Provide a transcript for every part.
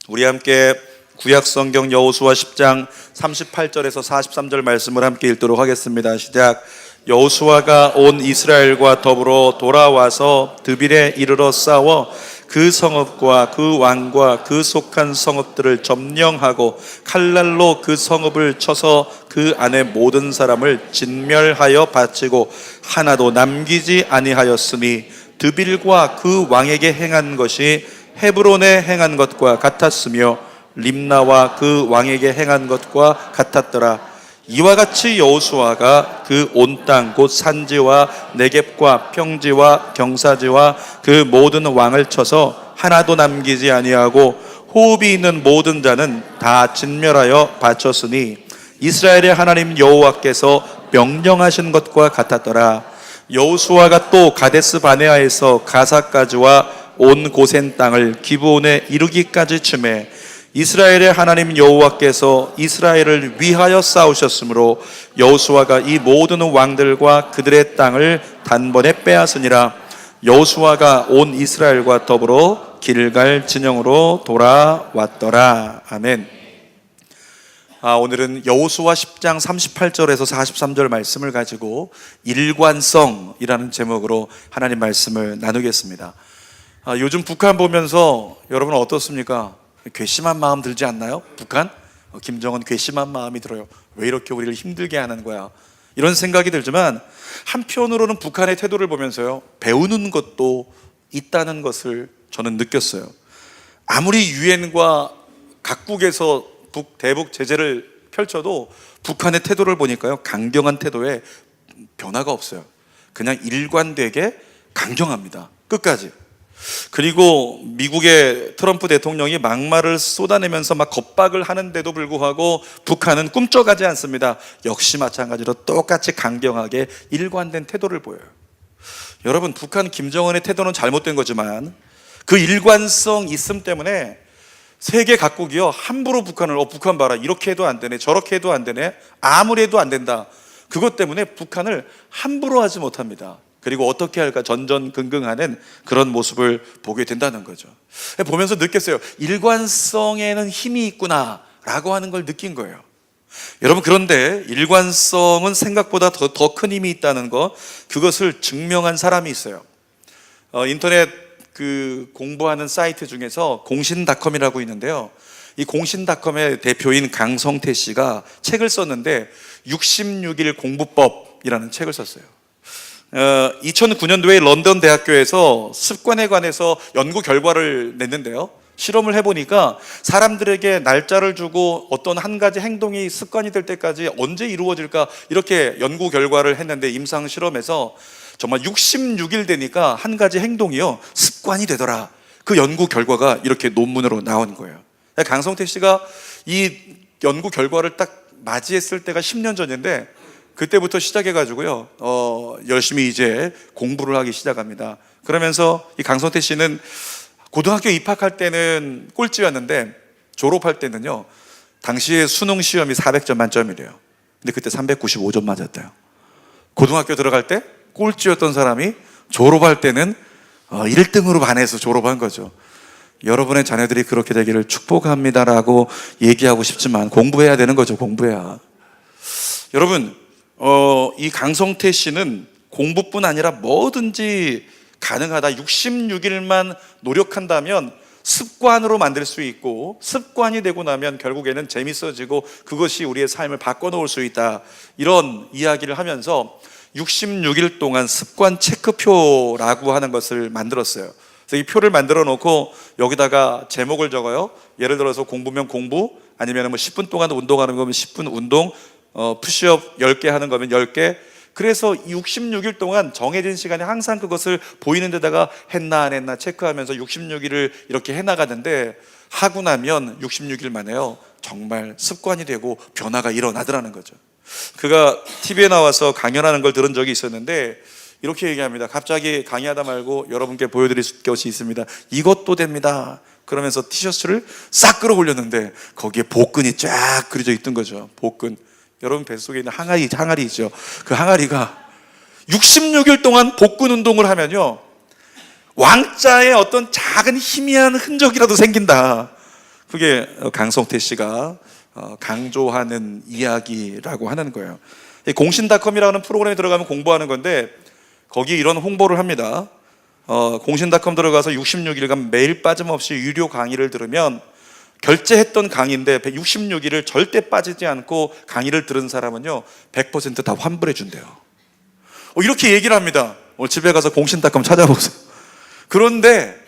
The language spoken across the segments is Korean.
우리 함께 구약성경 여호수아 10장 38절에서 43절 말씀을 함께 읽도록 하겠습니다. 시작. 여호수아가 온 이스라엘과 더불어 돌아와서 드빌에 이르러 싸워 그 성읍과 그 왕과 그 속한 성읍들을 점령하고 칼날로 그 성읍을 쳐서 그 안에 모든 사람을 진멸하여 바치고 하나도 남기지 아니하였으니 드빌과 그 왕에게 행한 것이 헤브론에 행한 것과 같았으며 림나와 그 왕에게 행한 것과 같았더라. 이와 같이 여호수아가 그 온 땅 곧 산지와 네겝과 평지와 경사지와 그 모든 왕을 쳐서 하나도 남기지 아니하고 호흡이 있는 모든 자는 다 진멸하여 바쳤으니 이스라엘의 하나님 여호와께서 명령하신 것과 같았더라. 여호수아가 또 가데스 바네아에서 가사까지와 온 고센 땅을 기브온에 이르기까지 치매 이스라엘의 하나님 여호와께서 이스라엘을 위하여 싸우셨으므로 여호수아가 이 모든 왕들과 그들의 땅을 단번에 빼앗으니라. 여호수아가 온 이스라엘과 더불어 길갈 진영으로 돌아왔더라. 아멘. 오늘은 여호수아 10장 38절에서 43절 말씀을 가지고 일관성이라는 제목으로 하나님 말씀을 나누겠습니다. 요즘 북한 보면서 여러분 어떻습니까? 괘씸한 마음 들지 않나요? 북한? 김정은 괘씸한 마음이 들어요. 왜 이렇게 우리를 힘들게 하는 거야? 이런 생각이 들지만 한편으로는 북한의 태도를 보면서요, 배우는 것도 있다는 것을 저는 느꼈어요. 아무리 유엔과 각국에서 대북 제재를 펼쳐도 북한의 태도를 보니까요, 강경한 태도에 변화가 없어요. 그냥 일관되게 강경합니다. 끝까지. 그리고 미국의 트럼프 대통령이 막말을 쏟아내면서 막 겁박을 하는데도 불구하고 북한은 꿈쩍하지 않습니다. 역시 마찬가지로 똑같이 강경하게 일관된 태도를 보여요. 여러분, 북한 김정은의 태도는 잘못된 거지만 그 일관성 있음 때문에 세계 각국이요, 함부로 북한 봐라, 이렇게 해도 안 되네, 저렇게 해도 안 되네, 아무리 해도 안 된다. 그것 때문에 북한을 함부로 하지 못합니다. 그리고 어떻게 할까 전전긍긍하는 그런 모습을 보게 된다는 거죠. 보면서 느꼈어요. 일관성에는 힘이 있구나 라고 하는 걸 느낀 거예요. 여러분, 그런데 일관성은 생각보다 더 큰 힘이 있다는 것, 그것을 증명한 사람이 있어요. 인터넷 공부하는 사이트 중에서 공신닷컴이라고 있는데요, 이 공신닷컴의 대표인 강성태 씨가 책을 썼는데 66일 공부법이라는 책을 썼어요. 2009년도에 런던 대학교에서 습관에 관해서 연구 결과를 냈는데요, 실험을 해보니까 사람들에게 날짜를 주고 어떤 한 가지 행동이 습관이 될 때까지 언제 이루어질까, 이렇게 연구 결과를 했는데 임상 실험에서 정말 66일 되니까 한 가지 행동이요 습관이 되더라. 그 연구 결과가 이렇게 논문으로 나온 거예요. 강성태 씨가 이 연구 결과를 딱 맞이했을 때가 10년 전인데 그때부터 시작해가지고요, 열심히 이제 공부를 하기 시작합니다. 그러면서 이 강성태 씨는 고등학교 입학할 때는 꼴찌였는데 졸업할 때는요, 당시에 수능 시험이 400점 만점이래요. 근데 그때 395점 맞았대요. 고등학교 들어갈 때 꼴찌였던 사람이 졸업할 때는 1등으로 반해서 졸업한 거죠. 여러분의 자녀들이 그렇게 되기를 축복합니다라고 얘기하고 싶지만 공부해야 되는 거죠. 공부해야. 여러분, 이 강성태 씨는 공부뿐 아니라 뭐든지 가능하다. 66일만 노력한다면 습관으로 만들 수 있고, 습관이 되고 나면 결국에는 재밌어지고 그것이 우리의 삶을 바꿔놓을 수 있다. 이런 이야기를 하면서 66일 동안 습관 체크표라고 하는 것을 만들었어요. 그래서 이 표를 만들어 놓고 여기다가 제목을 적어요. 예를 들어서 공부면 공부, 아니면 뭐 10분 동안 운동하는 거면 10분 운동, 푸시업 10개 하는 거면 10개. 그래서 66일 동안 정해진 시간에 항상 그것을 보이는 데다가 했나 안 했나 체크하면서 66일을 이렇게 해나가는데, 하고 나면 66일 만에요 정말 습관이 되고 변화가 일어나더라는 거죠. 그가 TV에 나와서 강연하는 걸 들은 적이 있었는데 이렇게 얘기합니다. 갑자기 강의하다 말고 여러분께 보여드릴 것이 있습니다. 이것도 됩니다. 그러면서 티셔츠를 싹 끌어올렸는데 거기에 복근이 쫙 그려져 있던 거죠. 복근. 여러분 뱃속에 있는 항아리 있죠. 그 항아리가 66일 동안 복근 운동을 하면요, 왕자의 어떤 작은 희미한 흔적이라도 생긴다. 그게 강성태 씨가 강조하는 이야기라고 하는 거예요. 공신닷컴이라는 프로그램에 들어가면 공부하는 건데 거기 이런 홍보를 합니다. 공신닷컴 들어가서 66일간 매일 빠짐없이 유료 강의를 들으면 결제했던 강의인데 66일을 절대 빠지지 않고 강의를 들은 사람은요 100% 다 환불해 준대요. 이렇게 얘기를 합니다. 오늘 집에 가서 공신닷컴 찾아보세요. 그런데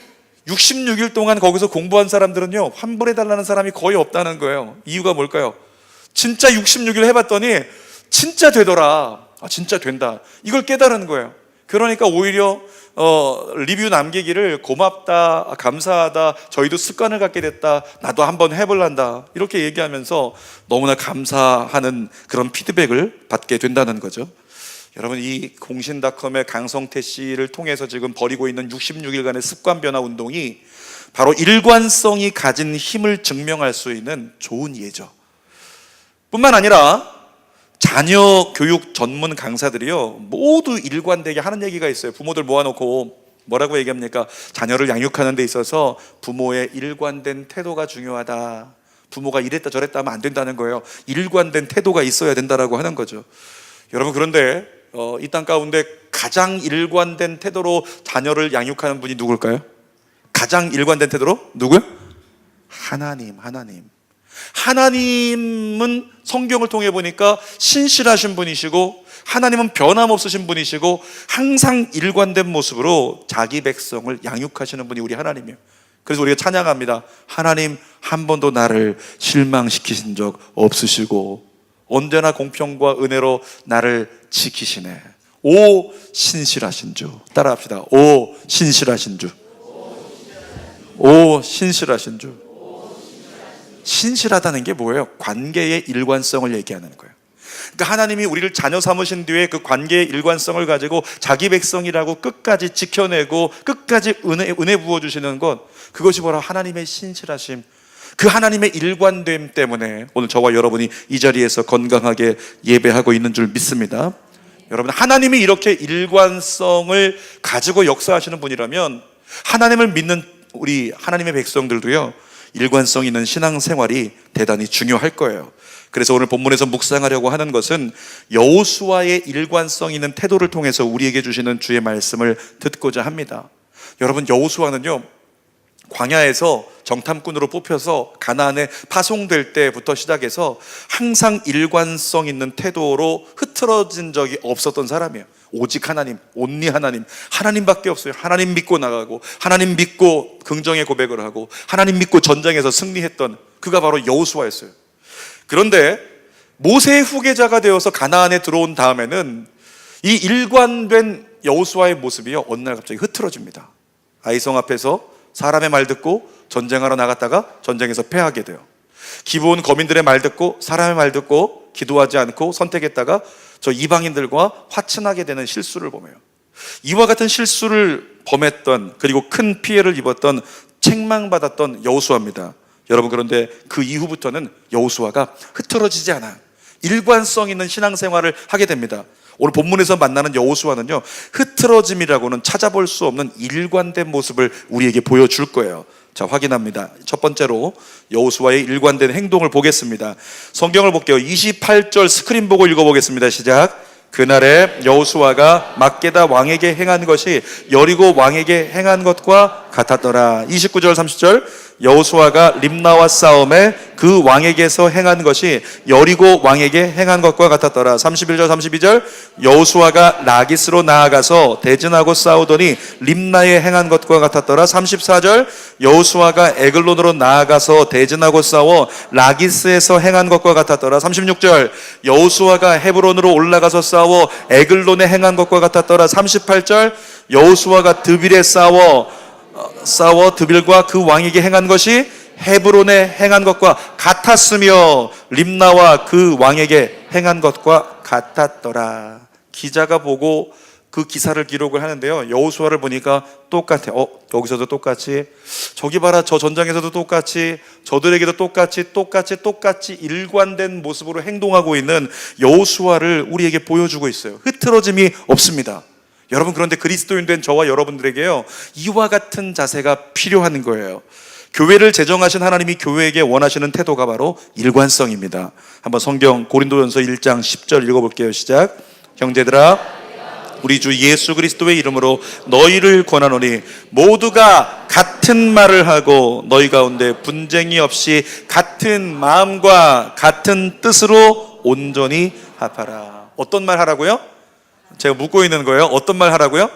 66일 동안 거기서 공부한 사람들은요 환불해 달라는 사람이 거의 없다는 거예요. 이유가 뭘까요? 진짜 66일 해봤더니 진짜 되더라. 진짜 된다. 이걸 깨달은 거예요. 그러니까 오히려 리뷰 남기기를 고맙다, 감사하다, 저희도 습관을 갖게 됐다, 나도 한번 해볼란다 이렇게 얘기하면서 너무나 감사하는 그런 피드백을 받게 된다는 거죠. 여러분, 이 공신닷컴의 강성태 씨를 통해서 지금 벌이고 있는 66일간의 습관 변화 운동이 바로 일관성이 가진 힘을 증명할 수 있는 좋은 예죠. 뿐만 아니라 자녀 교육 전문 강사들이요 모두 일관되게 하는 얘기가 있어요. 부모들 모아놓고 뭐라고 얘기합니까? 자녀를 양육하는 데 있어서 부모의 일관된 태도가 중요하다. 부모가 이랬다 저랬다 하면 안 된다는 거예요. 일관된 태도가 있어야 된다라고 하는 거죠. 여러분, 그런데 이 땅 가운데 가장 일관된 태도로 자녀를 양육하는 분이 누굴까요? 가장 일관된 태도로? 누구요? 하나님은 성경을 통해 보니까 신실하신 분이시고 하나님은 변함없으신 분이시고 항상 일관된 모습으로 자기 백성을 양육하시는 분이 우리 하나님이에요. 그래서 우리가 찬양합니다. 하나님 한 번도 나를 실망시키신 적 없으시고 언제나 공평과 은혜로 나를 지키시네. 오 신실하신 주. 따라합시다. 오 신실하신 주. 오 신실하신 주. 신실하다는 게 뭐예요? 관계의 일관성을 얘기하는 거예요. 그러니까 하나님이 우리를 자녀 삼으신 뒤에 그 관계의 일관성을 가지고 자기 백성이라고 끝까지 지켜내고 끝까지 은혜 부어주시는 것, 그것이 바로 하나님의 신실하심, 그 하나님의 일관됨 때문에 오늘 저와 여러분이 이 자리에서 건강하게 예배하고 있는 줄 믿습니다. 여러분, 하나님이 이렇게 일관성을 가지고 역사하시는 분이라면 하나님을 믿는 우리 하나님의 백성들도요 일관성 있는 신앙생활이 대단히 중요할 거예요. 그래서 오늘 본문에서 묵상하려고 하는 것은 여호수아의 일관성 있는 태도를 통해서 우리에게 주시는 주의 말씀을 듣고자 합니다. 여러분, 여호수아는요 광야에서 정탐꾼으로 뽑혀서 가나안에 파송될 때부터 시작해서 항상 일관성 있는 태도로 흐트러진 적이 없었던 사람이에요. 오직 하나님, 온리 하나님, 하나님밖에 없어요. 하나님 믿고 나가고 하나님 믿고 긍정의 고백을 하고 하나님 믿고 전쟁에서 승리했던 그가 바로 여호수아였어요. 그런데 모세의 후계자가 되어서 가나안에 들어온 다음에는 이 일관된 여호수아의 모습이요 어느 날 갑자기 흐트러집니다. 아이성 앞에서 사람의 말 듣고 전쟁하러 나갔다가 전쟁에서 패하게 돼요. 기브온 거민들의 말 듣고 사람의 말 듣고 기도하지 않고 선택했다가 저 이방인들과 화친하게 되는 실수를 범해요. 이와 같은 실수를 범했던, 그리고 큰 피해를 입었던, 책망받았던 여호수아입니다. 여러분, 그런데 그 이후부터는 여호수아가 흐트러지지 않아 일관성 있는 신앙생활을 하게 됩니다. 오늘 본문에서 만나는 여호수아는요 흐트러짐이라고는 찾아볼 수 없는 일관된 모습을 우리에게 보여줄 거예요. 자, 확인합니다. 첫 번째로 여호수아의 일관된 행동을 보겠습니다. 성경을 볼게요. 28절 스크린 보고 읽어보겠습니다. 시작. 그날에 여호수아가 막게다 왕에게 행한 것이 여리고 왕에게 행한 것과 같았더라. 29절 30절 여호수아가 림나와 싸움에 그 왕에게서 행한 것이 여리고 왕에게 행한 것과 같았더라. 31절 32절 여호수아가 라기스로 나아가서 대진하고 싸우더니 림나에 행한 것과 같았더라. 34절 여호수아가 에글론으로 나아가서 대진하고 싸워 라기스에서 행한 것과 같았더라. 36절 여호수아가 헤브론으로 올라가서 싸워 에글론에 행한 것과 같았더라. 38절 여호수아가 드빌에 싸워 드빌과 그 왕에게 행한 것이 헤브론에 행한 것과 같았으며 림나와 그 왕에게 행한 것과 같았더라. 기자가 보고 그 기사를 기록을 하는데요 여호수아를 보니까 똑같아. 여기서도 똑같이, 저기 봐라 저 전장에서도 똑같이, 저들에게도 똑같이 일관된 모습으로 행동하고 있는 여호수아를 우리에게 보여주고 있어요. 흐트러짐이 없습니다. 여러분, 그런데 그리스도인 된 저와 여러분들에게요 이와 같은 자세가 필요한 거예요. 교회를 제정하신 하나님이 교회에게 원하시는 태도가 바로 일관성입니다. 한번 성경 고린도전서 1장 10절 읽어볼게요. 시작. 형제들아, 우리 주 예수 그리스도의 이름으로 너희를 권하노니 모두가 같은 말을 하고 너희 가운데 분쟁이 없이 같은 마음과 같은 뜻으로 온전히 합하라. 어떤 말 하라고요? 제가 묻고 있는 거예요. 어떤 말 하라고요?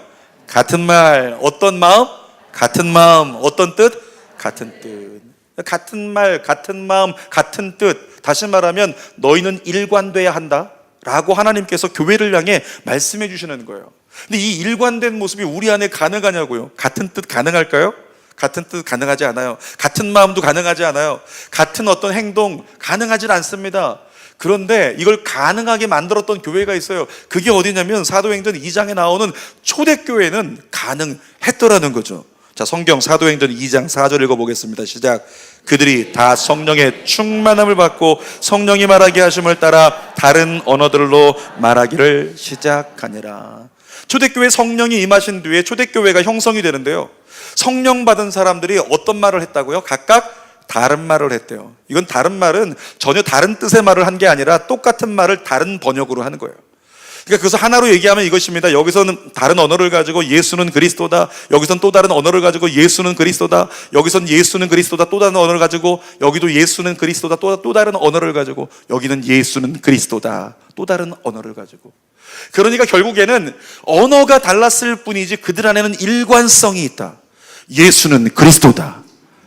같은 말. 어떤 마음? 같은 마음. 어떤 뜻? 같은 뜻. 같은 말, 같은 마음, 같은 뜻. 다시 말하면 너희는 일관돼야 한다 라고 하나님께서 교회를 향해 말씀해 주시는 거예요. 근데 이 일관된 모습이 우리 안에 가능하냐고요? 같은 뜻 가능할까요? 같은 뜻 가능하지 않아요. 같은 마음도 가능하지 않아요. 같은 어떤 행동 가능하지 않습니다. 그런데 이걸 가능하게 만들었던 교회가 있어요. 그게 어디냐면 사도행전 2장에 나오는 초대교회는 가능했더라는 거죠. 자, 성경 사도행전 2장 4절 읽어보겠습니다. 시작. 그들이 다 성령의 충만함을 받고 성령이 말하게 하심을 따라 다른 언어들로 말하기를 시작하니라. 초대교회 성령이 임하신 뒤에 초대교회가 형성이 되는데요, 성령 받은 사람들이 어떤 말을 했다고요? 각각 다른 말을 했대요. 이건 다른 말은 전혀 다른 뜻의 말을 한 게 아니라 똑같은 말을 다른 번역으로 하는 거예요. 그러니까 그래서 하나로 얘기하면 이것입니다. 여기서는 다른 언어를 가지고 예수는 그리스도다, 여기서는 또 다른 언어를 가지고 예수는 그리스도다, 여기서는 예수는 그리스도다, 또 다른 언어를 가지고 여기도 예수는 그리스도다, 또 다른 언어를 가지고 여기는 예수는 그리스도다, 또 다른 언어를 가지고. 그러니까 결국에는 언어가 달랐을 뿐이지 그들 안에는 일관성이 있다. 예수는 그리스도다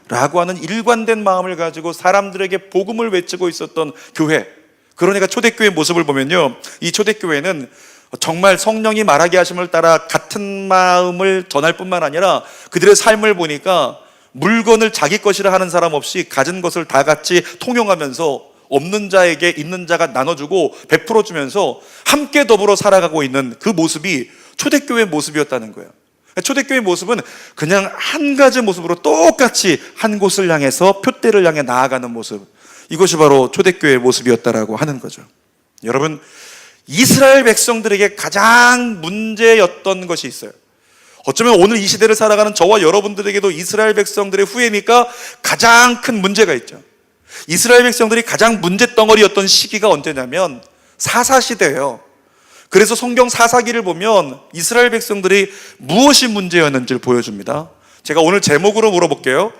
라고 하는 일관된 마음을 가지고 사람들에게 복음을 외치고 있었던 교회. 그러니까 초대교회의 모습을 보면요, 이 초대교회는 정말 성령이 말하게 하심을 따라 같은 마음을 전할 뿐만 아니라 그들의 삶을 보니까 물건을 자기 것이라 하는 사람 없이 가진 것을 다 같이 통용하면서 없는 자에게 있는 자가 나눠주고 베풀어주면서 함께 더불어 살아가고 있는 그 모습이 초대교회의 모습이었다는 거예요. 초대교회의 모습은 그냥 한 가지 모습으로 똑같이 한 곳을 향해서 표대를 향해 나아가는 모습, 이것이 바로 초대교회의 모습이었다라고 하는 거죠. 여러분, 이스라엘 백성들에게 가장 문제였던 것이 있어요. 어쩌면 오늘 이 시대를 살아가는 저와 여러분들에게도 이스라엘 백성들의 후예니까 가장 큰 문제가 있죠. 이스라엘 백성들이 가장 문제덩어리였던 시기가 언제냐면 사사시대예요. 그래서 성경 사사기를 보면 이스라엘 백성들이 무엇이 문제였는지를 보여줍니다. 제가 오늘 제목으로 물어볼게요.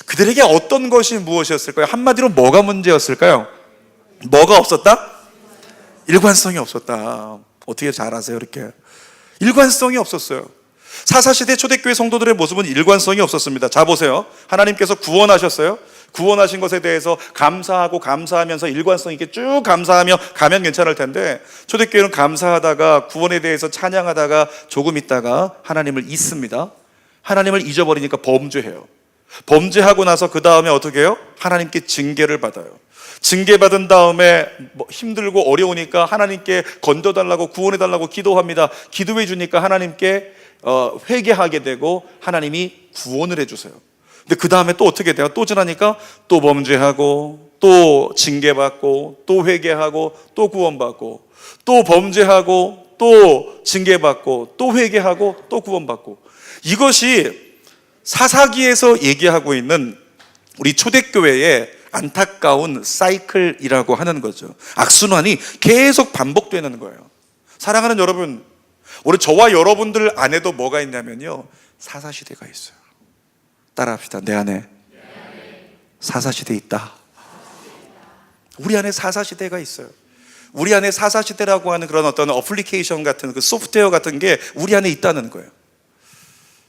그들에게 어떤 것이 무엇이었을까요? 한마디로 뭐가 문제였을까요? 뭐가 없었다? 일관성이 없었다. 어떻게 잘 아세요? 이렇게 일관성이 없었어요. 사사시대 초대교회 성도들의 모습은 일관성이 없었습니다. 자, 보세요. 하나님께서 구원하셨어요. 구원하신 것에 대해서 감사하고 감사하면서 일관성 있게 쭉 감사하며 가면 괜찮을 텐데, 초대교회는 감사하다가 구원에 대해서 찬양하다가 조금 있다가 하나님을 잊습니다. 하나님을 잊어버리니까 범죄해요. 범죄하고 나서 그 다음에 어떻게 해요? 하나님께 징계를 받아요. 징계받은 다음에 힘들고 어려우니까 하나님께 건져달라고, 구원해달라고 기도합니다. 기도해 주니까 하나님께 회개하게 되고 하나님이 구원을 해주세요. 근데 그 다음에 또 어떻게 돼요? 또 지나니까 또 범죄하고 또 징계받고 또 회개하고 또 구원받고 또 범죄하고 또 징계받고 또 회개하고 또 구원받고. 이것이 사사기에서 얘기하고 있는 우리 초대교회의 안타까운 사이클이라고 하는 거죠. 악순환이 계속 반복되는 거예요. 사랑하는 여러분, 우리 저와 여러분들 안에도 뭐가 있냐면요, 사사시대가 있어요. 따라합시다. 내 안에 사사시대 있다. 우리 안에 사사시대가 있어요. 우리 안에 사사시대라고 하는 그런 어떤 어플리케이션 같은 그 소프트웨어 같은 게 우리 안에 있다는 거예요.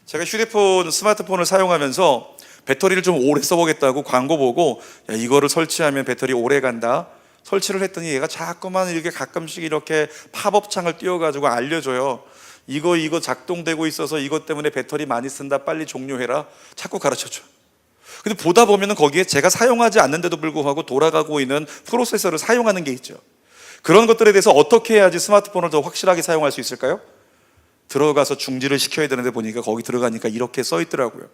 제가 휴대폰, 스마트폰을 사용하면서 배터리를 좀 오래 써보겠다고 광고 보고, 야, 이거를 설치하면 배터리 오래 간다. 설치를 했더니 얘가 자꾸만 이렇게 가끔씩 이렇게 팝업 창을 띄워가지고 알려줘요. 이거 작동되고 있어서 이것 때문에 배터리 많이 쓴다, 빨리 종료해라. 자꾸 가르쳐줘. 근데 보다 보면은 거기에 제가 사용하지 않는데도 불구하고 돌아가고 있는 프로세서를 사용하는 게 있죠. 그런 것들에 대해서 어떻게 해야지 스마트폰을 더 확실하게 사용할 수 있을까요? 들어가서 중지를 시켜야 되는데 보니까 거기 들어가니까 이렇게 써 있더라고요.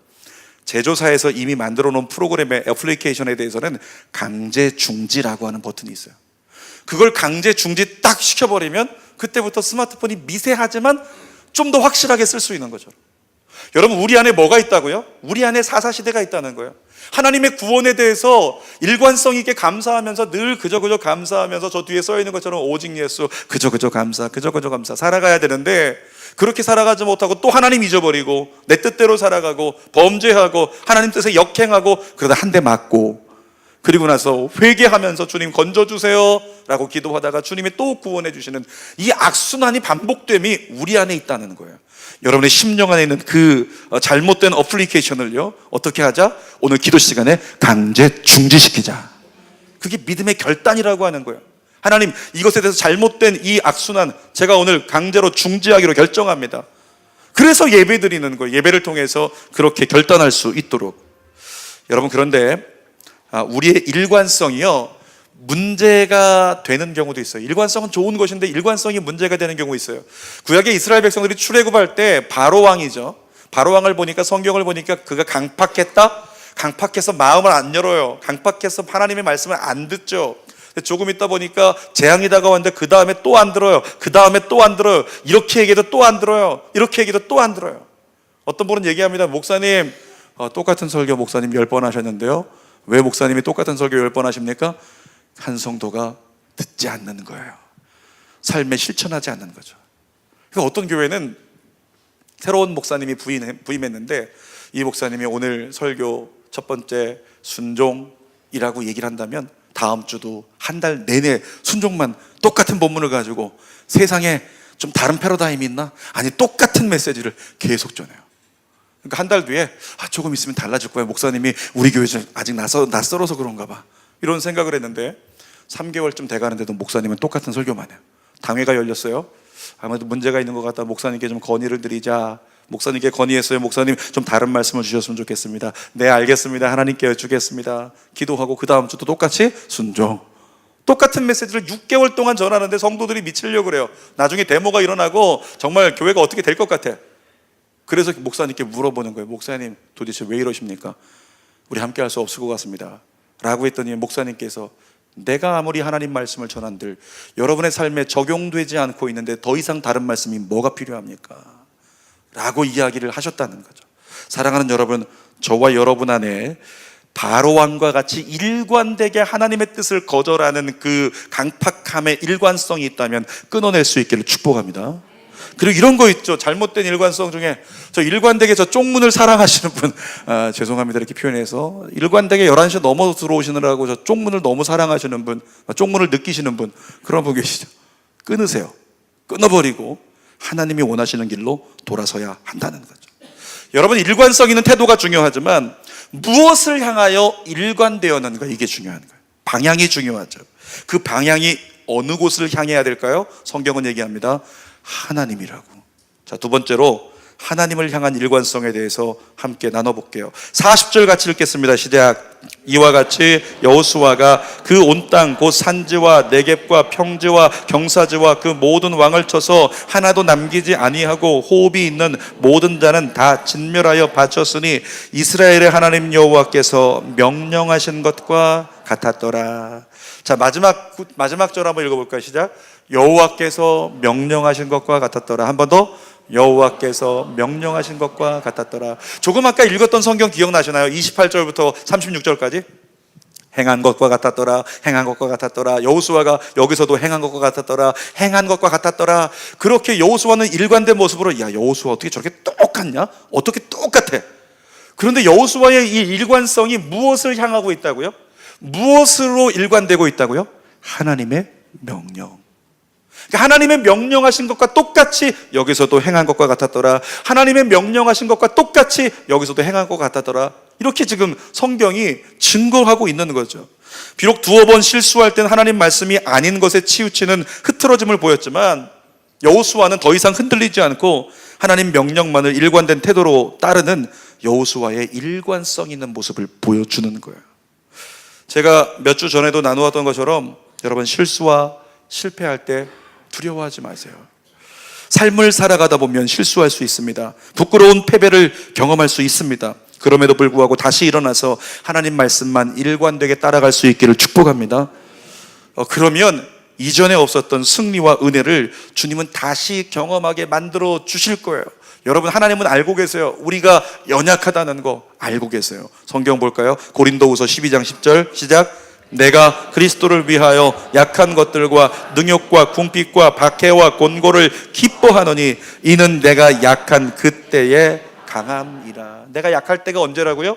제조사에서 이미 만들어 놓은 프로그램의 애플리케이션에 대해서는 강제 중지라고 하는 버튼이 있어요. 그걸 강제 중지 딱 시켜버리면 그때부터 스마트폰이 미세하지만 좀 더 확실하게 쓸 수 있는 거죠. 여러분, 우리 안에 뭐가 있다고요? 우리 안에 사사시대가 있다는 거예요. 하나님의 구원에 대해서 일관성 있게 감사하면서 늘 그저 감사하면서 저 뒤에 써 있는 것처럼 오직 예수 그저 감사 살아가야 되는데, 그렇게 살아가지 못하고 또 하나님 잊어버리고 내 뜻대로 살아가고 범죄하고 하나님 뜻에 역행하고, 그러다 한 대 맞고, 그리고 나서 회개하면서 주님 건져주세요 라고 기도하다가 주님이 또 구원해 주시는 이 악순환이 반복됨이 우리 안에 있다는 거예요. 여러분의 심령 안에 있는 그 잘못된 어플리케이션을요, 어떻게 하자? 오늘 기도 시간에 강제 중지시키자. 그게 믿음의 결단이라고 하는 거예요. 하나님, 이것에 대해서 잘못된 이 악순환 제가 오늘 강제로 중지하기로 결정합니다. 그래서 예배 드리는 거예요. 예배를 통해서 그렇게 결단할 수 있도록. 여러분, 그런데 우리의 일관성이요, 문제가 되는 경우도 있어요. 일관성은 좋은 것인데 일관성이 문제가 되는 경우 있어요. 구약의 이스라엘 백성들이 출애굽할 때 바로 왕이죠. 바로 왕을 보니까, 성경을 보니까 그가 강팍했다. 강팍해서 마음을 안 열어요. 강팍해서 하나님의 말씀을 안 듣죠. 조금 있다 보니까 재앙이 다가왔는데 그 다음에 또 안 들어요. 그 다음에 또 안 들어요. 이렇게 얘기해도 또 안 들어요. 이렇게 얘기해도 또 안 들어요. 어떤 분은 얘기합니다. 목사님, 똑같은 설교 목사님 10번 하셨는데요, 왜 목사님이 똑같은 설교 10번 하십니까? 한 성도가 듣지 않는 거예요. 삶에 실천하지 않는 거죠. 그러니까 어떤 교회는 새로운 목사님이 부임했는데, 이 목사님이 오늘 설교 첫 번째 순종이라고 얘기를 한다면 다음 주도 한 달 내내 순종만, 똑같은 본문을 가지고 세상에 좀 다른 패러다임이 있나? 아니, 똑같은 메시지를 계속 전해요. 그러니까 한 달 뒤에 조금 있으면 달라질 거야. 목사님이 우리 교회 아직 낯설어서 그런가 봐. 이런 생각을 했는데 3개월쯤 돼가는데도 목사님은 똑같은 설교만 해요. 당회가 열렸어요. 아무래도 문제가 있는 것 같다. 목사님께 좀 건의를 드리자. 목사님께 건의했어요. 목사님, 좀 다른 말씀을 주셨으면 좋겠습니다. 네, 알겠습니다. 하나님께 여쭈겠습니다. 기도하고 그 다음 주도 똑같이 순종. 똑같은 메시지를 6개월 동안 전하는데 성도들이 미치려고 그래요. 나중에 데모가 일어나고 정말 교회가 어떻게 될 것 같아. 그래서 목사님께 물어보는 거예요. 목사님, 도대체 왜 이러십니까? 우리 함께 할 수 없을 것 같습니다 라고 했더니 목사님께서, 내가 아무리 하나님 말씀을 전한들 여러분의 삶에 적용되지 않고 있는데 더 이상 다른 말씀이 뭐가 필요합니까? 라고 이야기를 하셨다는 거죠. 사랑하는 여러분, 저와 여러분 안에 바로왕과 같이 일관되게 하나님의 뜻을 거절하는 그 강팍함의 일관성이 있다면 끊어낼 수 있기를 축복합니다. 그리고 이런 거 있죠. 잘못된 일관성 중에, 저 일관되게 저 쪽문을 사랑하시는 분, 죄송합니다 이렇게 표현해서, 일관되게 11시 넘어 들어오시느라고 저 쪽문을 너무 사랑하시는 분, 쪽문을 느끼시는 분, 그런 분 계시죠. 끊으세요. 끊어버리고 하나님이 원하시는 길로 돌아서야 한다는 거죠. 여러분, 일관성 있는 태도가 중요하지만 무엇을 향하여 일관되었는가, 이게 중요한 거예요. 방향이 중요하죠. 그 방향이 어느 곳을 향해야 될까요? 성경은 얘기합니다. 하나님이라고. 자, 두 번째로 하나님을 향한 일관성에 대해서 함께 나눠볼게요. 40절 같이 읽겠습니다. 시작. 이와 같이 여호수아가 그 온 땅 곧 산지와 네겝과 평지와 경사지와 그 모든 왕을 쳐서 하나도 남기지 아니하고 호흡이 있는 모든 자는 다 진멸하여 바쳤으니 이스라엘의 하나님 여호와께서 명령하신 것과 같았더라. 자, 마지막 절 한번 읽어볼까요? 시작. 여호와께서 명령하신 것과 같았더라. 한 번 더. 여호와께서 명령하신 것과 같았더라. 조금 아까 읽었던 성경 기억나시나요? 28절부터 36절까지 행한 것과 같았더라. 행한 것과 같았더라. 여호수아가 여기서도 행한 것과 같았더라. 행한 것과 같았더라. 그렇게 여호수아는 일관된 모습으로, 야, 여호수아 어떻게 저렇게 똑같냐? 어떻게 똑같아? 그런데 여호수아의 이 일관성이 무엇을 향하고 있다고요? 무엇으로 일관되고 있다고요? 하나님의 명령. 그러니까 하나님의 명령하신 것과 똑같이 여기서도 행한 것과 같았더라. 하나님의 명령하신 것과 똑같이 여기서도 행한 것과 같았더라. 이렇게 지금 성경이 증거하고 있는 거죠. 비록 두어 번 실수할 땐 하나님 말씀이 아닌 것에 치우치는 흐트러짐을 보였지만 여호수아는 더 이상 흔들리지 않고 하나님 명령만을 일관된 태도로 따르는 여호수아의 일관성 있는 모습을 보여주는 거예요. 제가 몇 주 전에도 나누었던 것처럼 여러분, 실수와 실패할 때 두려워하지 마세요. 삶을 살아가다 보면 실수할 수 있습니다. 부끄러운 패배를 경험할 수 있습니다. 그럼에도 불구하고 다시 일어나서 하나님 말씀만 일관되게 따라갈 수 있기를 축복합니다. 그러면 이전에 없었던 승리와 은혜를 주님은 다시 경험하게 만들어 주실 거예요. 여러분, 하나님은 알고 계세요. 우리가 연약하다는 거 알고 계세요. 성경 볼까요? 고린도후서 12장 10절 시작. 내가 그리스도를 위하여 약한 것들과 능욕과 궁핍과 박해와 곤고를 기뻐하노니 이는 내가 약한 그때에 강함이라. 내가 약할 때가 언제라고요?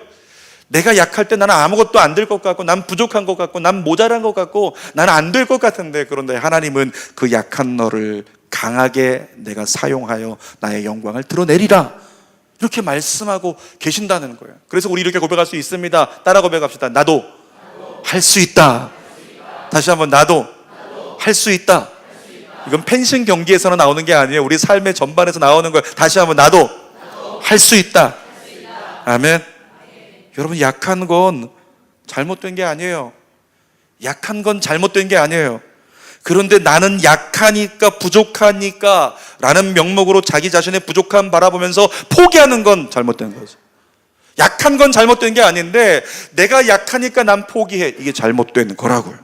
내가 약할 때 나는 아무것도 안 될 것 같고, 난 부족한 것 같고, 난 모자란 것 같고, 나는 안 될 것 같은데, 그런데 하나님은 그 약한 너를 강하게 내가 사용하여 나의 영광을 드러내리라, 이렇게 말씀하고 계신다는 거예요. 그래서 우리 이렇게 고백할 수 있습니다. 따라 고백합시다. 나도 할 수 있다. 다시 한번, 나도 할 수 있다. 이건 펜싱 경기에서는 나오는 게 아니에요. 우리 삶의 전반에서 나오는 거예요. 다시 한번, 나도 할 수 있다. 아멘. 여러분, 약한 건 잘못된 게 아니에요. 약한 건 잘못된 게 아니에요. 그런데 나는 약하니까, 부족하니까 라는 명목으로 자기 자신의 부족함 바라보면서 포기하는 건 잘못된 거죠. 약한 건 잘못된 게 아닌데 내가 약하니까 난 포기해, 이게 잘못된 거라고요.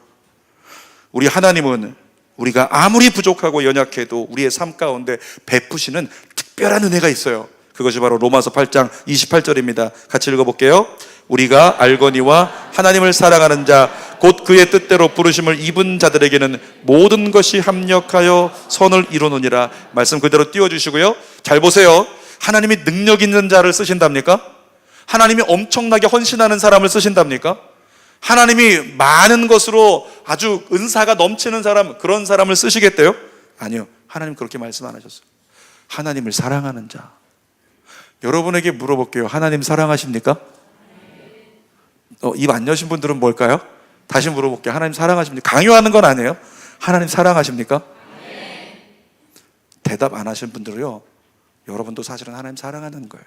우리 하나님은 우리가 아무리 부족하고 연약해도 우리의 삶 가운데 베푸시는 특별한 은혜가 있어요. 그것이 바로 로마서 8장 28절입니다. 같이 읽어볼게요. 우리가 알거니와 하나님을 사랑하는 자 곧 그의 뜻대로 부르심을 입은 자들에게는 모든 것이 합력하여 선을 이루느니라. 말씀 그대로 띄워주시고요. 잘 보세요. 하나님이 능력 있는 자를 쓰신답니까? 하나님이 엄청나게 헌신하는 사람을 쓰신답니까? 하나님이 많은 것으로 아주 은사가 넘치는 사람, 그런 사람을 쓰시겠대요? 아니요. 하나님 그렇게 말씀 안 하셨어요. 하나님을 사랑하는 자. 여러분에게 물어볼게요. 하나님 사랑하십니까? 입 안 여신 분들은 뭘까요? 다시 물어볼게요. 하나님 사랑하십니까? 강요하는 건 아니에요. 하나님 사랑하십니까? 대답 안 하신 분들은요, 여러분도 사실은 하나님 사랑하는 거예요.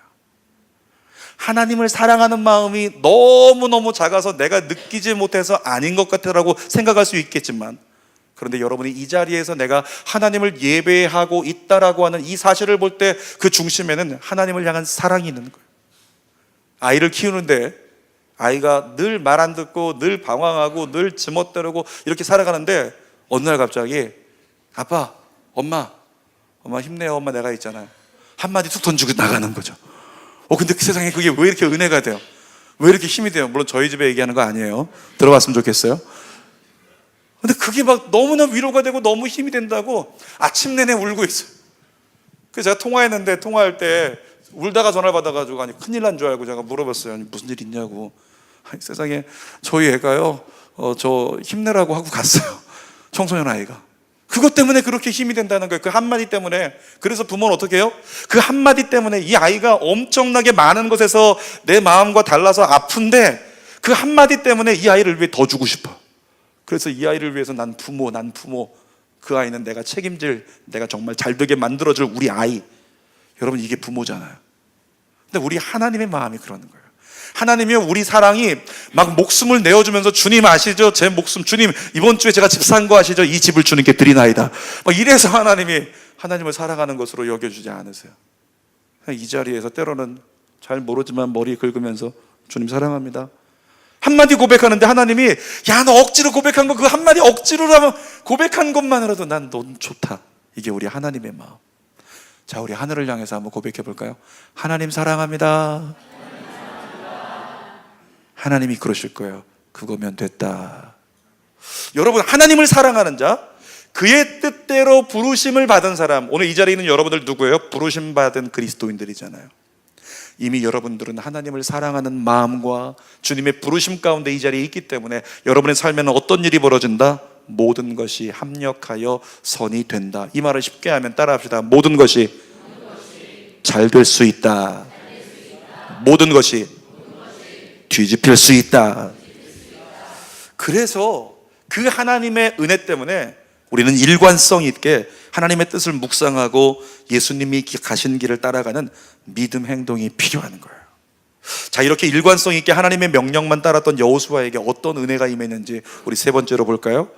하나님을 사랑하는 마음이 너무너무 작아서 내가 느끼지 못해서 아닌 것 같다라고 생각할 수 있겠지만, 그런데 여러분이 이 자리에서 내가 하나님을 예배하고 있다라고 하는 이 사실을 볼 때 그 중심에는 하나님을 향한 사랑이 있는 거예요. 아이를 키우는데 아이가 늘 말 안 듣고 늘 방황하고 늘 지멋대로고 이렇게 살아가는데 어느 날 갑자기 아빠, 엄마 힘내요, 엄마 내가 있잖아요, 한마디 툭 던지고 나가는 거죠. 근데 그 세상에 그게 왜 이렇게 은혜가 돼요? 왜 이렇게 힘이 돼요? 물론 저희 집에 얘기하는 거 아니에요. 들어봤으면 좋겠어요. 근데 그게 막 너무나 위로가 되고 너무 힘이 된다고 아침 내내 울고 있어요. 그래서 제가 통화했는데, 통화할 때 울다가 전화를 받아가지고 아니 큰일 난 줄 알고 제가 물어봤어요. 아니 무슨 일 있냐고. 아니, 세상에 저희 애가요 저 힘내라고 하고 갔어요. 청소년 아이가. 그것 때문에 그렇게 힘이 된다는 거예요. 그 한마디 때문에. 그래서 부모는 어떻게 해요? 그 한마디 때문에 이 아이가 엄청나게 많은 것에서 내 마음과 달라서 아픈데 그 한마디 때문에 이 아이를 위해 더 주고 싶어. 그래서 이 아이를 위해서 난 부모, 그 아이는 내가 책임질, 내가 정말 잘되게 만들어줄 우리 아이. 여러분, 이게 부모잖아요. 근데 우리 하나님의 마음이 그러는 거예요. 하나님이 우리 사랑이 막 목숨을 내어주면서, 주님 아시죠? 제 목숨, 주님 이번 주에 제가 집 산 거 아시죠? 이 집을 주님께 드리나이다. 막 이래서 하나님을 사랑하는 것으로 여겨주지 않으세요. 이 자리에서 때로는 잘 모르지만 머리 긁으면서 주님 사랑합니다 한마디 고백하는데 하나님이 야, 너 억지로 고백한 거, 그 한마디 억지로라면 고백한 것만으로도 난 넌 좋다. 이게 우리 하나님의 마음. 자, 우리 하늘을 향해서 한번 고백해 볼까요? 하나님 사랑합니다. 하나님이 그러실 거예요. 그거면 됐다. 여러분, 하나님을 사랑하는 자, 그의 뜻대로 부르심을 받은 사람. 오늘 이 자리에 있는 여러분들 누구예요? 부르심 받은 그리스도인들이잖아요. 이미 여러분들은 하나님을 사랑하는 마음과 주님의 부르심 가운데 이 자리에 있기 때문에 여러분의 삶에는 어떤 일이 벌어진다? 모든 것이 합력하여 선이 된다. 이 말을 쉽게 하면 따라합시다. 모든 것이 잘 될 수 있다. 모든 것이 뒤집힐 수 있다. 그래서 그 하나님의 은혜 때문에 우리는 일관성 있게 하나님의 뜻을 묵상하고 예수님이 가신 길을 따라가는 믿음 행동이 필요한 거예요. 자, 이렇게 일관성 있게 하나님의 명령만 따랐던 여호수아에게 어떤 은혜가 임했는지 우리 세 번째로 볼까요?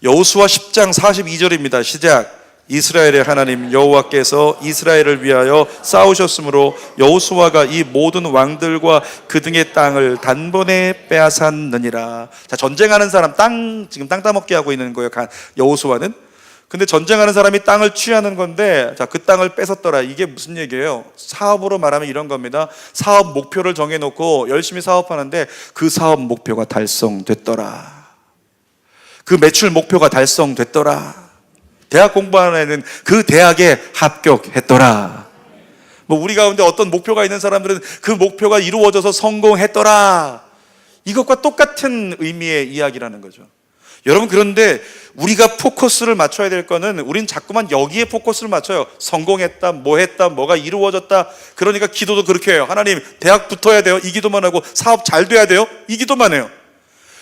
여호수아 10장 42절입니다. 시작. 이스라엘의 하나님 여호와께서 이스라엘을 위하여 싸우셨으므로 여호수아가 이 모든 왕들과 그 등의 땅을 단번에 빼앗았느니라. 자, 전쟁하는 사람, 지금 땅 따먹게 하고 있는 거예요, 여호수아는. 근데 전쟁하는 사람이 땅을 취하는 건데, 자, 그 땅을 뺏었더라. 이게 무슨 얘기예요? 사업으로 말하면 이런 겁니다. 사업 목표를 정해놓고 열심히 사업하는데 그 사업 목표가 달성됐더라. 그 매출 목표가 달성됐더라. 대학 공부하는 애는 그 대학에 합격했더라. 뭐 우리 가운데 어떤 목표가 있는 사람들은 그 목표가 이루어져서 성공했더라. 이것과 똑같은 의미의 이야기라는 거죠. 여러분, 그런데 우리가 포커스를 맞춰야 될 거는, 우린 자꾸만 여기에 포커스를 맞춰요. 성공했다, 뭐 했다, 뭐가 이루어졌다. 그러니까 기도도 그렇게 해요. 하나님, 대학 붙어야 돼요. 이 기도만 하고, 사업 잘 돼야 돼요. 이 기도만 해요.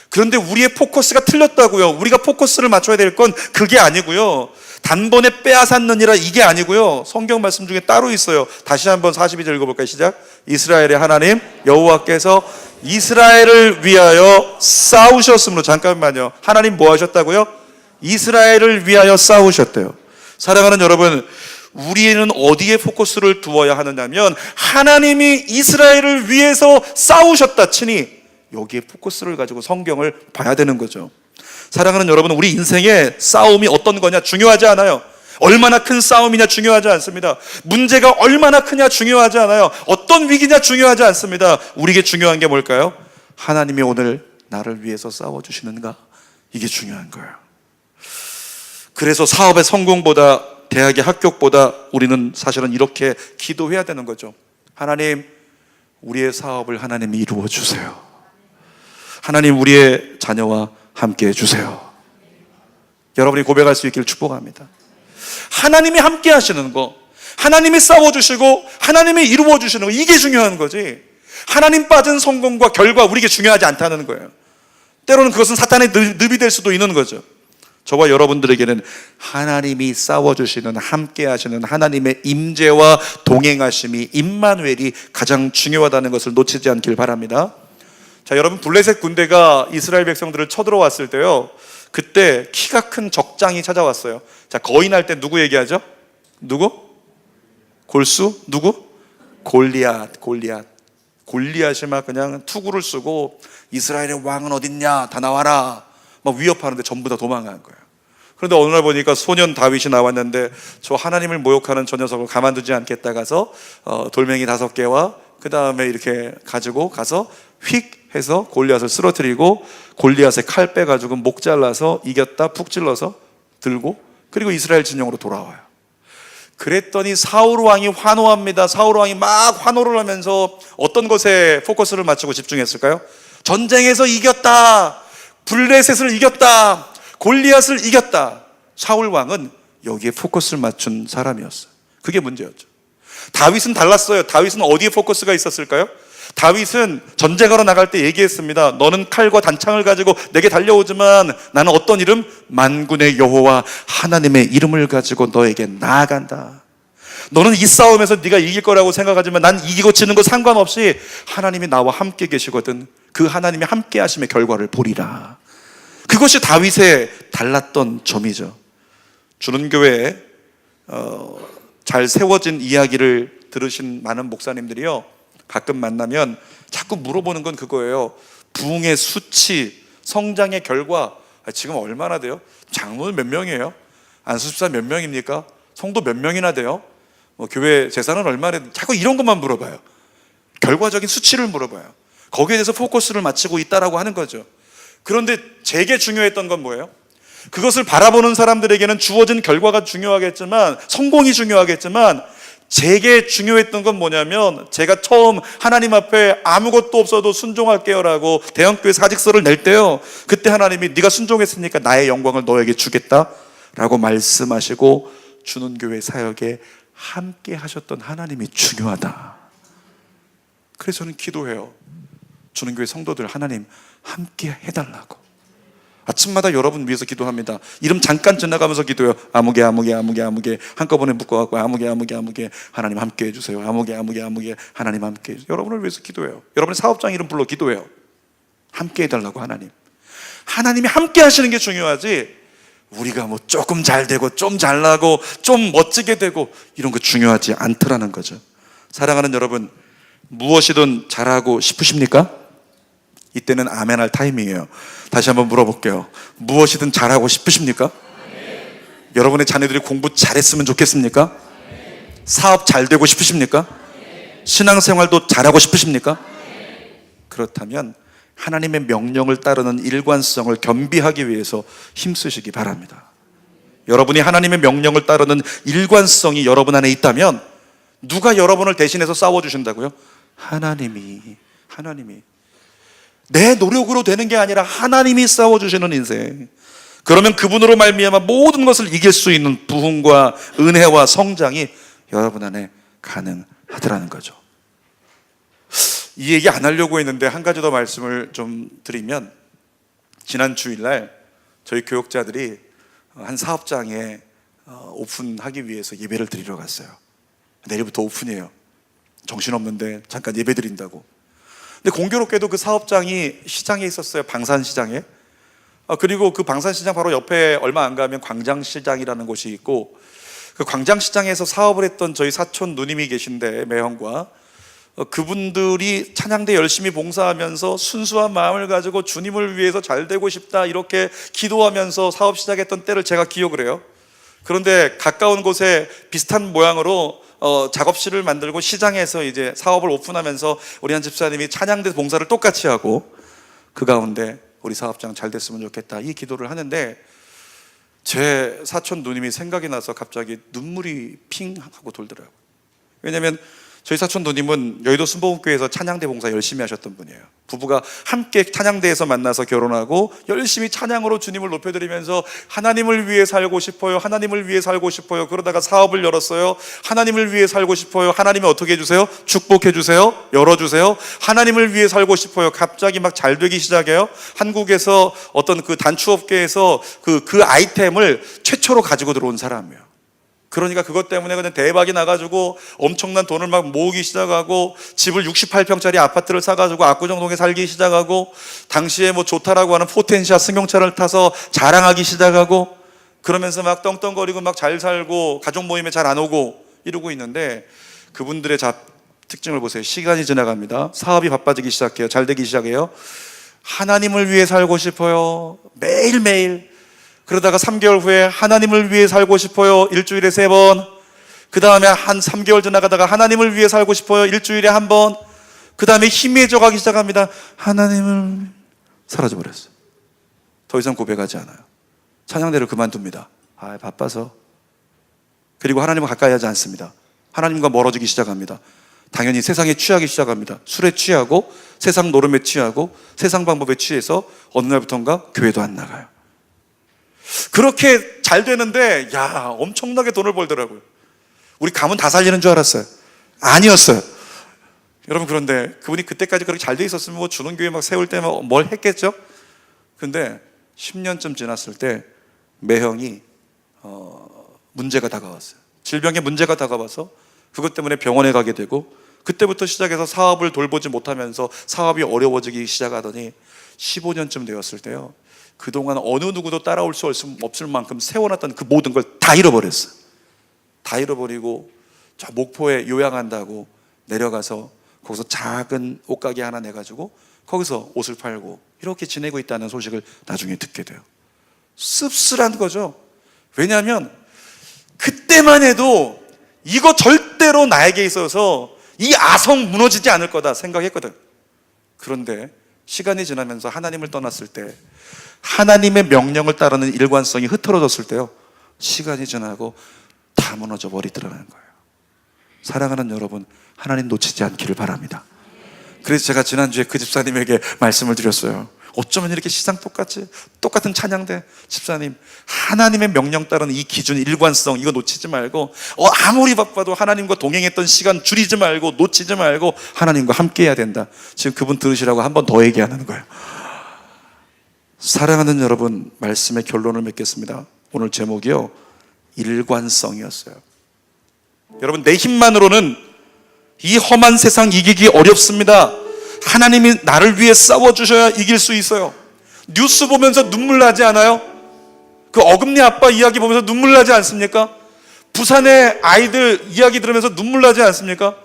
그런데 우리의 포커스가 틀렸다고요. 우리가 포커스를 맞춰야 될 건 그게 아니고요. 단번에 빼앗았느니라, 이게 아니고요. 성경 말씀 중에 따로 있어요. 다시 한번 42절 읽어볼까요? 시작. 이스라엘의 하나님 여호와께서 이스라엘을 위하여 싸우셨으므로. 잠깐만요. 하나님 뭐 하셨다고요? 이스라엘을 위하여 싸우셨대요. 사랑하는 여러분, 우리는 어디에 포커스를 두어야 하느냐면, 하나님이 이스라엘을 위해서 싸우셨다 치니 여기에 포커스를 가지고 성경을 봐야 되는 거죠. 사랑하는 여러분, 우리 인생의 싸움이 어떤 거냐 중요하지 않아요. 얼마나 큰 싸움이냐 중요하지 않습니다. 문제가 얼마나 크냐 중요하지 않아요. 어떤 위기냐 중요하지 않습니다. 우리에게 중요한 게 뭘까요? 하나님이 오늘 나를 위해서 싸워주시는가? 이게 중요한 거예요. 그래서 사업의 성공보다, 대학의 합격보다 우리는 사실은 이렇게 기도해야 되는 거죠. 하나님, 우리의 사업을 하나님이 이루어 주세요. 하나님, 우리의 자녀와 함께 해주세요. 여러분이 고백할 수 있기를 축복합니다. 하나님이 함께 하시는 거, 하나님이 싸워주시고 하나님이 이루어주시는 거, 이게 중요한 거지. 하나님 빠진 성공과 결과, 우리에게 중요하지 않다는 거예요. 때로는 그것은 사탄의 늪이 될 수도 있는 거죠. 저와 여러분들에게는 하나님이 싸워주시는, 함께 하시는 하나님의 임재와 동행하심이, 임마누엘이 가장 중요하다는 것을 놓치지 않길 바랍니다. 자, 여러분, 블레셋 군대가 이스라엘 백성들을 쳐들어왔을 때요, 그때 키가 큰 적장이 찾아왔어요. 자, 거인할 때 누구 얘기하죠? 누구? 골수? 누구? 골리앗. 골리앗이 막 그냥 투구를 쓰고, 이스라엘의 왕은 어딨냐, 다 나와라, 막 위협하는데 전부 다 도망간 거예요. 그런데 어느 날 보니까 소년 다윗이 나왔는데, 저 하나님을 모욕하는 저 녀석을 가만두지 않겠다 가서 돌멩이 5개와 그 다음에 이렇게 가지고 가서 휙 해서 골리앗을 쓰러뜨리고, 골리앗의 칼 빼가지고 목 잘라서 이겼다 푹 찔러서 들고, 그리고 이스라엘 진영으로 돌아와요. 그랬더니 사울 왕이 환호합니다. 사울 왕이 막 환호를 하면서 어떤 것에 포커스를 맞추고 집중했을까요? 전쟁에서 이겼다, 블레셋을 이겼다, 골리앗을 이겼다. 사울 왕은 여기에 포커스를 맞춘 사람이었어요. 그게 문제였죠. 다윗은 달랐어요. 다윗은 어디에 포커스가 있었을까요? 다윗은 전쟁하러 나갈 때 얘기했습니다. 너는 칼과 단창을 가지고 내게 달려오지만 나는 어떤 이름? 만군의 여호와 하나님의 이름을 가지고 너에게 나아간다. 너는 이 싸움에서 네가 이길 거라고 생각하지만 난 이기고 지는 거 상관없이 하나님이 나와 함께 계시거든. 그 하나님이 함께 하심의 결과를 보리라. 그것이 다윗의 달랐던 점이죠. 주는 교회에 잘 세워진 이야기를 들으신 많은 목사님들이요, 가끔 만나면 자꾸 물어보는 건 그거예요. 부흥의 수치, 성장의 결과, 지금 얼마나 돼요? 장로는 몇 명이에요? 안수집사 몇 명입니까? 성도 몇 명이나 돼요? 교회 재산은 얼마나 돼요? 자꾸 이런 것만 물어봐요. 결과적인 수치를 물어봐요. 거기에 대해서 포커스를 맞추고 있다라고 하는 거죠. 그런데 제게 중요했던 건 뭐예요? 그것을 바라보는 사람들에게는 주어진 결과가 중요하겠지만, 성공이 중요하겠지만, 제게 중요했던 건 뭐냐면, 제가 처음 하나님 앞에 아무것도 없어도 순종할게요 라고 대형교회 사직서를 낼 때요, 그때 하나님이 네가 순종했으니까 나의 영광을 너에게 주겠다 라고 말씀하시고, 주는 교회 사역에 함께 하셨던 하나님이 중요하다. 그래서 저는 기도해요. 주는 교회 성도들, 하나님 함께 해달라고. 아침마다 여러분 위해서 기도합니다. 이름 잠깐 지나가면서 기도해요. 아무개 한꺼번에 묶어갖고 아무개 하나님 함께 해주세요. 아무개 하나님 함께 해주세요. 여러분을 위해서 기도해요. 여러분의 사업장 이름 불러 기도해요. 함께 해달라고. 하나님이 함께 하시는 게 중요하지, 우리가 뭐 조금 잘 되고 좀 잘나고 좀 멋지게 되고 이런 거 중요하지 않더라는 거죠. 사랑하는 여러분, 무엇이든 잘하고 싶으십니까? 이때는 아멘할 타이밍이에요. 다시 한번 물어볼게요. 무엇이든 잘하고 싶으십니까? 여러분의 자녀들이 공부 잘했으면 좋겠습니까? 사업 잘 되고 싶으십니까? 신앙생활도 잘하고 싶으십니까? 그렇다면 하나님의 명령을 따르는 일관성을 겸비하기 위해서 힘쓰시기 바랍니다. 여러분이 하나님의 명령을 따르는 일관성이 여러분 안에 있다면 누가 여러분을 대신해서 싸워주신다고요? 하나님이 내 노력으로 되는 게 아니라 하나님이 싸워주시는 인생. 그러면 그분으로 말미암아 모든 것을 이길 수 있는 부흥과 은혜와 성장이 여러분 안에 가능하더라는 거죠. 이 얘기 안 하려고 했는데 한 가지 더 말씀을 좀 드리면, 지난 주일날 저희 교역자들이 한 사업장에 오픈하기 위해서 예배를 드리러 갔어요. 내일부터 오픈이에요. 정신없는데 잠깐 예배 드린다고. 근데 공교롭게도 그 사업장이 시장에 있었어요. 방산시장에. 그리고 그 방산시장 바로 옆에 얼마 안 가면 광장시장이라는 곳이 있고, 그 광장시장에서 사업을 했던 저희 사촌 누님이 계신데, 매형과 그분들이 찬양대 열심히 봉사하면서 순수한 마음을 가지고 주님을 위해서 잘 되고 싶다 이렇게 기도하면서 사업 시작했던 때를 제가 기억을 해요. 그런데 가까운 곳에 비슷한 모양으로 작업실을 만들고 시장에서 이제 사업을 오픈하면서 우리 한 집사님이 찬양대 봉사를 똑같이 하고, 그 가운데 우리 사업장 잘 됐으면 좋겠다 이 기도를 하는데, 제 사촌 누님이 생각이 나서 갑자기 눈물이 핑 하고 돌더라고요. 왜냐하면 저희 사촌 누님은 여의도 순복음교회에서 찬양대 봉사 열심히 하셨던 분이에요. 부부가 함께 찬양대에서 만나서 결혼하고 열심히 찬양으로 주님을 높여드리면서 하나님을 위해 살고 싶어요, 하나님을 위해 살고 싶어요. 그러다가 사업을 열었어요. 하나님을 위해 살고 싶어요. 하나님이 어떻게 해주세요? 축복해 주세요, 열어주세요. 하나님을 위해 살고 싶어요. 갑자기 막 잘 되기 시작해요. 한국에서 어떤 그 단추업계에서 그 아이템을 최초로 가지고 들어온 사람이에요. 그러니까 그것 때문에 그냥 대박이 나가지고 엄청난 돈을 막 모으기 시작하고, 집을 68평짜리 아파트를 사가지고 압구정동에 살기 시작하고, 당시에 뭐 좋다라고 하는 포텐시아 승용차를 타서 자랑하기 시작하고, 그러면서 막 떵떵거리고 막 잘 살고 가족 모임에 잘 안 오고 이러고 있는데, 그분들의 특징을 보세요. 시간이 지나갑니다. 사업이 바빠지기 시작해요. 잘 되기 시작해요. 하나님을 위해 살고 싶어요, 매일매일. 그러다가 3개월 후에 하나님을 위해 살고 싶어요, 일주일에 3번. 그 다음에 한 3개월 지나가다가 하나님을 위해 살고 싶어요, 일주일에 1번. 그 다음에 희미해져 가기 시작합니다. 하나님을 사라져버렸어요. 더 이상 고백하지 않아요. 찬양대를 그만둡니다. 바빠서. 그리고 하나님과 가까이 하지 않습니다. 하나님과 멀어지기 시작합니다. 당연히 세상에 취하기 시작합니다. 술에 취하고 세상 노름에 취하고 세상 방법에 취해서 어느 날부터인가 교회도 안 나가요. 그렇게 잘 되는데 엄청나게 돈을 벌더라고요. 우리 가문 다 살리는 줄 알았어요. 아니었어요. 여러분, 그런데 그분이 그때까지 그렇게 잘 돼 있었으면 뭐 주는 교회 막 세울 때면 뭘 했겠죠? 근데 10년쯤 지났을 때 매형이 문제가 다가왔어요. 질병에 문제가 다가와서 그것 때문에 병원에 가게 되고, 그때부터 시작해서 사업을 돌보지 못하면서 사업이 어려워지기 시작하더니 15년쯤 되었을 때요, 그동안 어느 누구도 따라올 수 없을 만큼 세워놨던 그 모든 걸 다 잃어버렸어요. 다 잃어버리고 저 목포에 요양한다고 내려가서 거기서 작은 옷가게 하나 내가지고 거기서 옷을 팔고 이렇게 지내고 있다는 소식을 나중에 듣게 돼요. 씁쓸한 거죠. 왜냐하면 그때만 해도 이거 절대로 나에게 있어서 이 아성 무너지지 않을 거다 생각했거든. 그런데 시간이 지나면서 하나님을 떠났을 때, 하나님의 명령을 따르는 일관성이 흐트러졌을 때요, 시간이 지나고 다 무너져 버리더라는 거예요. 사랑하는 여러분, 하나님 놓치지 않기를 바랍니다. 그래서 제가 지난주에 그 집사님에게 말씀을 드렸어요. 어쩌면 이렇게 시장 똑같은 찬양대, 집사님 하나님의 명령 따르는 이 기준, 일관성 이거 놓치지 말고, 아무리 바빠도 하나님과 동행했던 시간 줄이지 말고 놓치지 말고 하나님과 함께 해야 된다. 지금 그분 들으시라고 한 번 더 얘기하는 거예요. 사랑하는 여러분, 말씀의 결론을 맺겠습니다. 오늘 제목이요, 일관성이었어요. 여러분, 내 힘만으로는 이 험한 세상 이기기 어렵습니다. 하나님이 나를 위해 싸워주셔야 이길 수 있어요. 뉴스 보면서 눈물 나지 않아요? 그 어금니 아빠 이야기 보면서 눈물 나지 않습니까? 부산의 아이들 이야기 들으면서 눈물 나지 않습니까?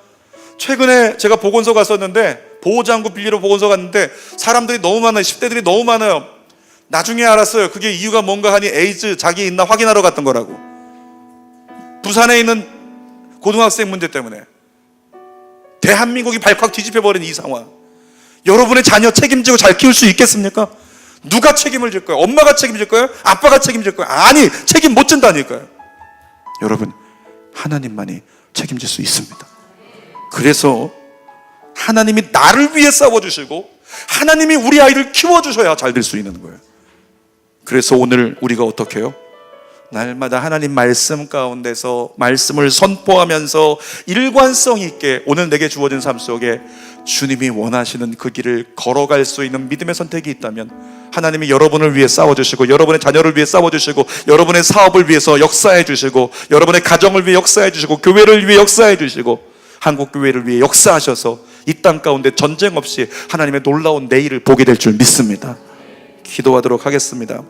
최근에 제가 보건소 갔었는데, 보호장구 빌리러 보건소 갔는데 사람들이 너무 많아요. 10대들이 너무 많아요. 나중에 알았어요. 그게 이유가 뭔가 하니 에이즈 자기 있나 확인하러 갔던 거라고. 부산에 있는 고등학생 문제 때문에 대한민국이 발칵 뒤집혀버린 이 상황. 여러분의 자녀 책임지고 잘 키울 수 있겠습니까? 누가 책임을 질 거예요? 엄마가 책임질 거예요? 아빠가 책임질 거예요? 아니, 책임 못 진다니까요. 여러분, 하나님만이 책임질 수 있습니다. 그래서 하나님이 나를 위해 싸워주시고 하나님이 우리 아이를 키워주셔야 잘 될 수 있는 거예요. 그래서 오늘 우리가 어떻게 해요? 날마다 하나님 말씀 가운데서 말씀을 선포하면서 일관성 있게 오늘 내게 주어진 삶 속에 주님이 원하시는 그 길을 걸어갈 수 있는 믿음의 선택이 있다면 하나님이 여러분을 위해 싸워주시고 여러분의 자녀를 위해 싸워주시고 여러분의 사업을 위해서 역사해 주시고 여러분의 가정을 위해 역사해 주시고 교회를 위해 역사해 주시고 한국교회를 위해 역사하셔서 이 땅 가운데 전쟁 없이 하나님의 놀라운 내일을 보게 될 줄 믿습니다. 기도하도록 하겠습니다.